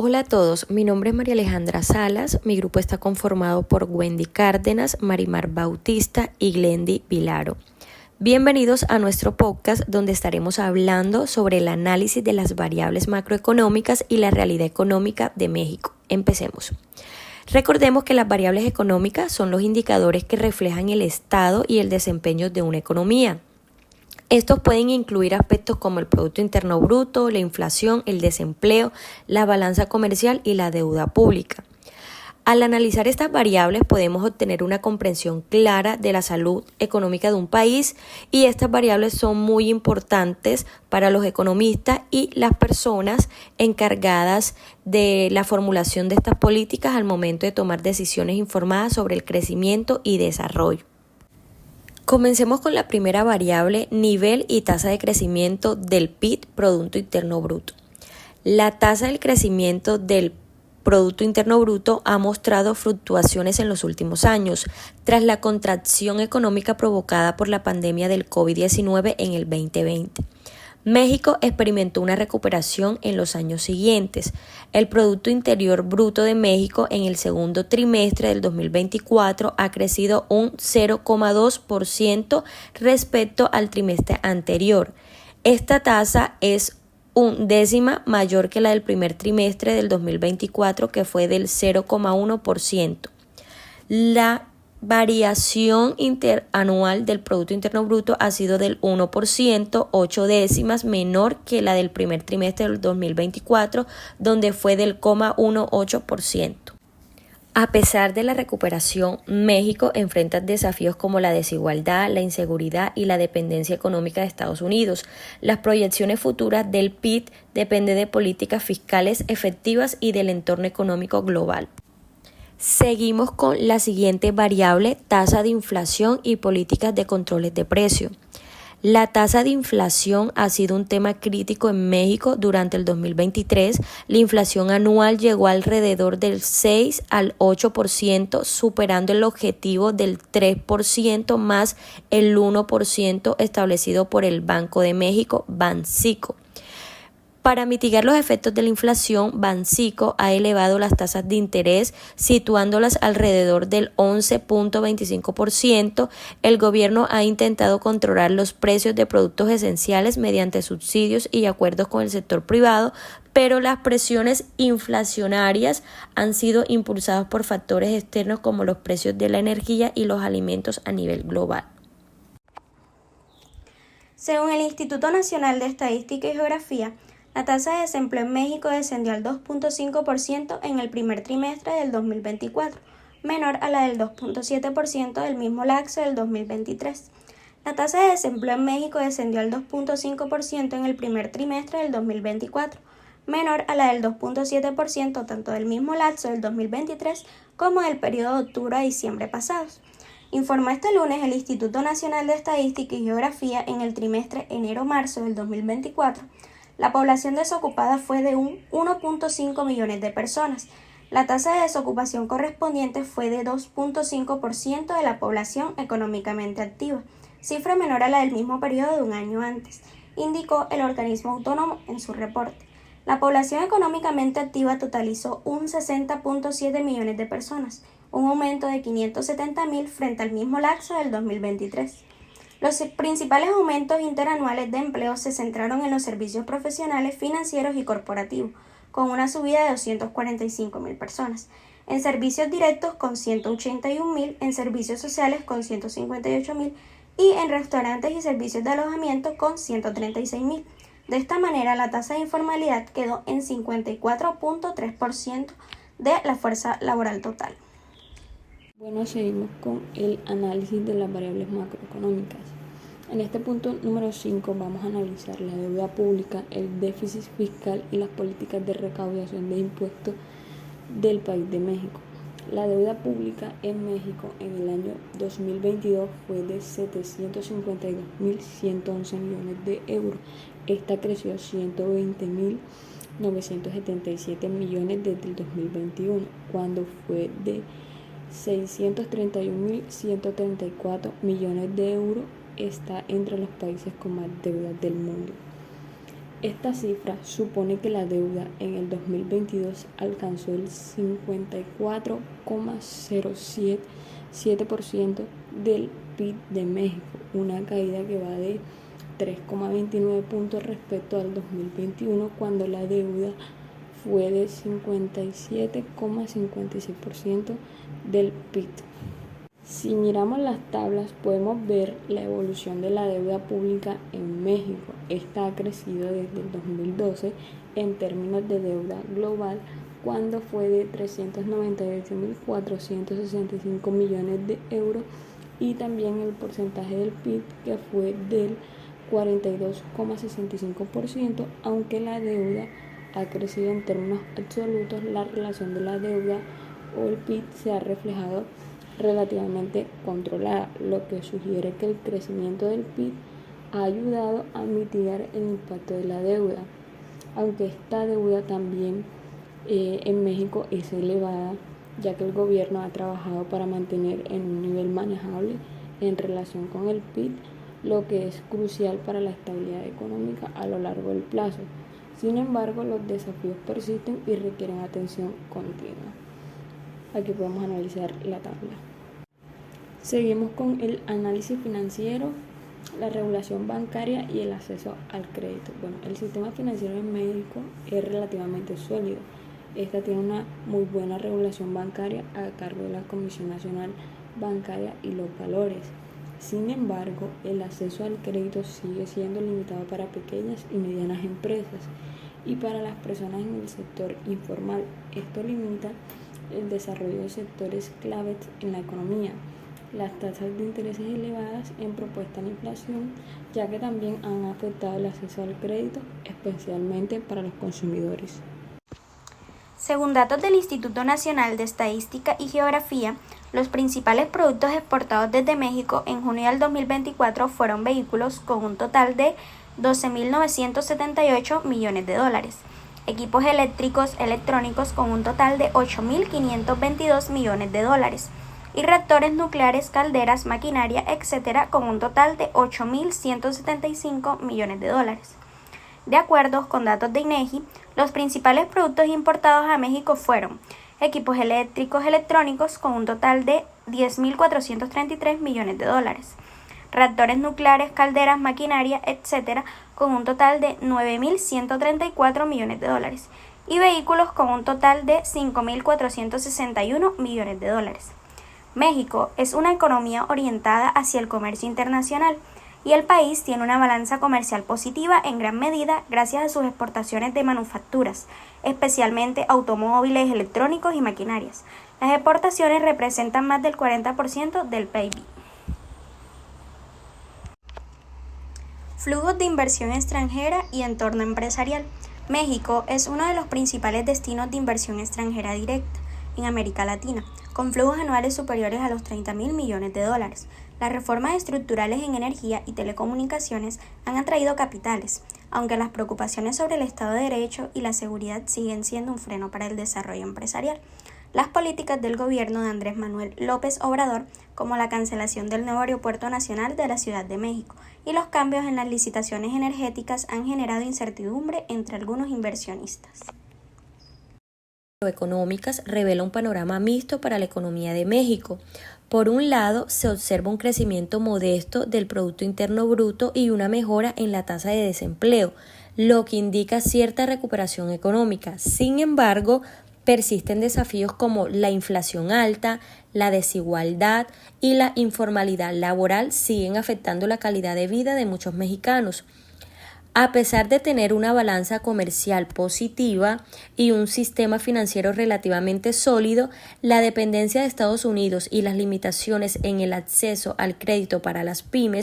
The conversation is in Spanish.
Hola a todos, mi nombre es María Alejandra Salas, mi grupo está conformado por Wendy Cárdenas, Marimar Bautista y Glendy Vilaro. Bienvenidos a nuestro podcast donde estaremos hablando sobre el análisis de las variables macroeconómicas y la realidad económica de México. Empecemos. Recordemos que las variables económicas son los indicadores que reflejan el estado y el desempeño de una economía. Estos pueden incluir aspectos como el Producto Interno Bruto, la inflación, el desempleo, la balanza comercial y la deuda pública. Al analizar estas variables podemos obtener una comprensión clara de la salud económica de un país y estas variables son muy importantes para los economistas y las personas encargadas de la formulación de estas políticas al momento de tomar decisiones informadas sobre el crecimiento y desarrollo. Comencemos con la primera variable, nivel y tasa de crecimiento del PIB, Producto Interno Bruto. La tasa del crecimiento del Producto Interno Bruto ha mostrado fluctuaciones en los últimos años, tras la contracción económica provocada por la pandemia del COVID-19 en el 2020. México experimentó una recuperación en los años siguientes. El Producto Interior Bruto de México en el segundo trimestre del 2024 ha crecido un 0,2% respecto al trimestre anterior. Esta tasa es un décima mayor que la del primer trimestre del 2024, que fue del 0,1%. La variación interanual del Producto Interno Bruto ha sido del 1%, 8 décimas menor que la del primer trimestre del 2024, donde fue del 0,18%. A pesar de la recuperación, México enfrenta desafíos como la desigualdad, la inseguridad y la dependencia económica de Estados Unidos. Las proyecciones futuras del PIB dependen de políticas fiscales efectivas y del entorno económico global. Seguimos con la siguiente variable, tasa de inflación y políticas de controles de precio. La tasa de inflación ha sido un tema crítico en México durante el 2023. La inflación anual llegó alrededor del 6 al 8%, superando el objetivo del 3% más el 1% establecido por el Banco de México, Banxico. Para mitigar los efectos de la inflación, Banxico ha elevado las tasas de interés, situándolas alrededor del 11.25%. El gobierno ha intentado controlar los precios de productos esenciales mediante subsidios y acuerdos con el sector privado, pero las presiones inflacionarias han sido impulsadas por factores externos como los precios de la energía y los alimentos a nivel global. Según el Instituto Nacional de Estadística y Geografía, la tasa de desempleo en México descendió al 2.5% en el primer trimestre del 2024, menor a la del 2.7% del mismo lapso del 2023. La tasa de desempleo en México descendió al 2.5% en el primer trimestre del 2024, menor a la del 2.7% tanto del mismo lapso del 2023 como del periodo de octubre a diciembre pasados. Informó este lunes el Instituto Nacional de Estadística y Geografía en el trimestre enero-marzo del 2024. La población desocupada fue de un 1.5 millones de personas. La tasa de desocupación correspondiente fue de 2.5% de la población económicamente activa, cifra menor a la del mismo periodo de un año antes, indicó el organismo autónomo en su reporte. La población económicamente activa totalizó un 60.7 millones de personas, un aumento de 570.000 frente al mismo lapso del 2023. Los principales aumentos interanuales de empleo se centraron en los servicios profesionales, financieros y corporativos, con una subida de 245.000 personas, en servicios directos con 181.000, en servicios sociales con 158.000 y en restaurantes y servicios de alojamiento con 136.000. De esta manera, la tasa de informalidad quedó en 54.3% de la fuerza laboral total. Bueno, seguimos con el análisis de las variables macroeconómicas. En este punto número 5 vamos a analizar la deuda pública, el déficit fiscal y las políticas de recaudación de impuestos del país de México. La deuda pública en México en el año 2022 fue de 752.111 millones de euros. Esta creció 120.977 millones desde el 2021, cuando fue de 631.134 millones de euros. Está entre los países con más deudas del mundo. Esta cifra supone que la deuda en el 2022 alcanzó el 54,07% del PIB de México, una caída que va de 3,29 puntos respecto al 2021, cuando la deuda fue de 57,56% del PIB. Si miramos las tablas, podemos ver la evolución de la deuda pública en México. Esta ha crecido desde el 2012 en términos de deuda global, cuando fue de 398.465 millones de euros, y también el porcentaje del PIB, que fue del 42,65%, aunque la deuda ha crecido en términos absolutos. La relación de la deuda o el PIB se ha reflejado relativamente controlada, lo que sugiere que el crecimiento del PIB ha ayudado a mitigar el impacto de la deuda, aunque esta deuda también en México es elevada, ya que el gobierno ha trabajado para mantener en un nivel manejable en relación con el PIB, lo que es crucial para la estabilidad económica a lo largo del plazo. Sin embargo, los desafíos persisten y requieren atención continua. Aquí podemos analizar la tabla. Seguimos con el análisis financiero, la regulación bancaria y el acceso al crédito. Bueno, el sistema financiero en México es relativamente sólido. Esta tiene una muy buena regulación bancaria a cargo de la Comisión Nacional Bancaria y los Valores. Sin embargo, el acceso al crédito sigue siendo limitado para pequeñas y medianas empresas y para las personas en el sector informal. Esto limita el desarrollo de sectores claves en la economía. Las tasas de intereses elevadas en propuesta a la inflación, ya que también han afectado el acceso al crédito, especialmente para los consumidores. Según datos del Instituto Nacional de Estadística y Geografía, los principales productos exportados desde México en junio del 2024 fueron vehículos con un total de 12.978 millones de dólares, equipos eléctricos electrónicos con un total de 8.522 millones de dólares, y reactores nucleares, calderas, maquinaria, etc., con un total de 8.175 millones de dólares. De acuerdo con datos de INEGI, los principales productos importados a México fueron equipos eléctricos electrónicos con un total de 10.433 millones de dólares, reactores nucleares, calderas, maquinaria, etc., con un total de 9.134 millones de dólares, y vehículos con un total de 5.461 millones de dólares. México es una economía orientada hacia el comercio internacional y el país tiene una balanza comercial positiva en gran medida gracias a sus exportaciones de manufacturas, especialmente automóviles, electrónicos y maquinarias. Las exportaciones representan más del 40% del PIB. Flujos de inversión extranjera y entorno empresarial. México es uno de los principales destinos de inversión extranjera directa en América Latina, con flujos anuales superiores a los 30.000 millones de dólares. Las reformas estructurales en energía y telecomunicaciones han atraído capitales, aunque las preocupaciones sobre el Estado de Derecho y la seguridad siguen siendo un freno para el desarrollo empresarial. Las políticas del gobierno de Andrés Manuel López Obrador, como la cancelación del nuevo aeropuerto nacional de la Ciudad de México y los cambios en las licitaciones energéticas, han generado incertidumbre entre algunos inversionistas. Económicas revela un panorama mixto para la economía de México. Por un lado, se observa un crecimiento modesto del Producto Interno Bruto y una mejora en la tasa de desempleo, lo que indica cierta recuperación económica. Sin embargo, persisten desafíos como la inflación alta, la desigualdad y la informalidad laboral siguen afectando la calidad de vida de muchos mexicanos. A pesar de tener una balanza comercial positiva y un sistema financiero relativamente sólido, la dependencia de Estados Unidos y las limitaciones en el acceso al crédito para las pymes